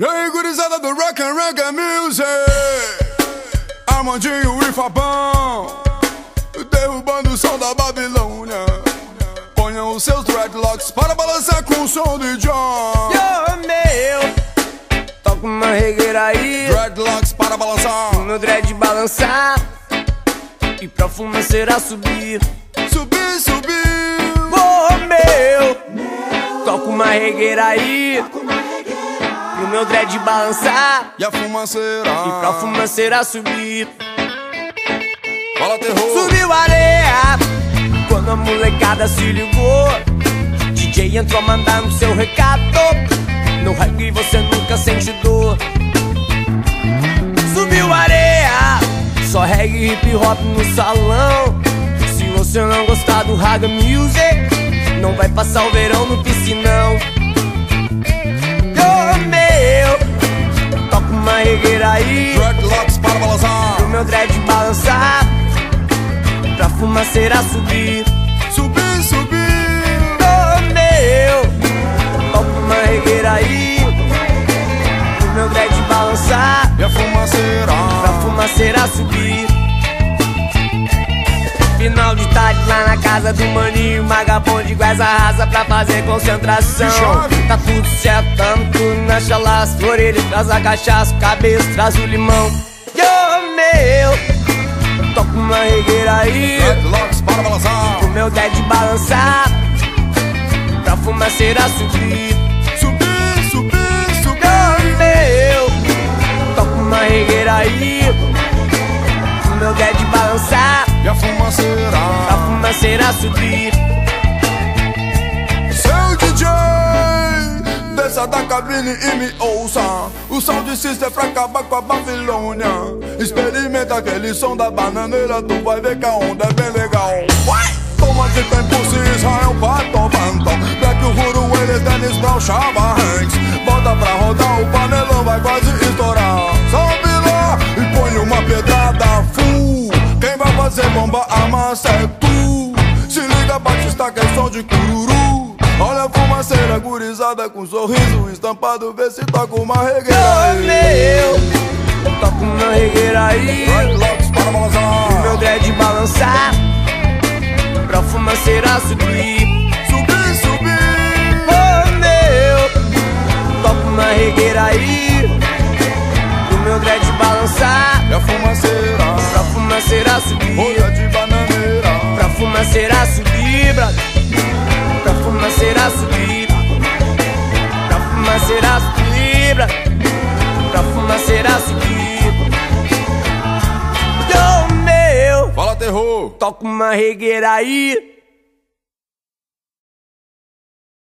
E aí, gurizada do Rock and Reggae Music, Armandinho e Fabão, derrubando o som da Babilônia. Ponham os seus dreadlocks para balançar com o som de John. Yo, meu, toca uma regueira aí, Dreadlocks para balançar, meu dread balançar e pra fumaceira subir. subir, subir. Oh, meu, toca uma regueira aí, pro meu dread balançar E a fumaceira, e pra fumaceira subir. fala terror. Subiu a areia quando a molecada se ligou. DJ entrou mandando seu recado. No reggae você nunca sente dor. Subiu a areia, só reggae e hip hop no salão. Se você não gostar do Reggae Music, não vai passar o verão no piscinão. Oh, meu, toca uma regueira aí, Dreadlocks para balançar, pro meu dread balançar, pra fumaceira subir. subir, subir. Oh, meu, toca uma regueira aí, pro meu dread balançar, E a fumaceira, pra fumaceira subir. Final de tarde lá na casa do maninho, vagabundo com essa raça pra fazer concentração. Chave. Tá tudo certo, tamo tudo na chalaça. Orelha traz a cachaça, cabeça traz o limão. Yo, meu, toca uma regueira aí, Dreadlocks para balançar, pro meu dread balançar, pra fumaceira subir. subir, subir, subir. Oh, meu, toca uma regueira aí, pro meu dread balançar, E a fumaceira, pra fumaceira subir. seu DJ, desça da cabine e me ouça. O sound system é pra acabar com a Babilônia. Experimenta aquele som da bananeira, tu vai ver que a onda é bem legal. Toma de tempo se Israel, Pato, Banton, Black Uhuru, eles, Dennis Brown, Chava Hanks. Bota pra rodar, o panelão vai quase estourar. Sobe lá e põe uma pedrada full. Quem vai fazer bomba a massa é tu. Se liga, Batista, que é som de cururu. Olha a fumaceira gurizada com sorriso estampado, vê se toca uma regueira Oh, aí. meu, toca uma regueira aí, Dreadlocks para balançar, meu dread balançar, pra fumaceira subir. subir, subir. Oh, meu, toca uma regueira aí, pro meu dread balançar, E a fumaceira, pra fumaceira subir. folha de bananeira, Pra fumaceira subir, brother, pra fumaceira subir, pra fumaceira subir, brother, pra fumaceira subir. Yo, meu, fala terror. toca uma regueira aí,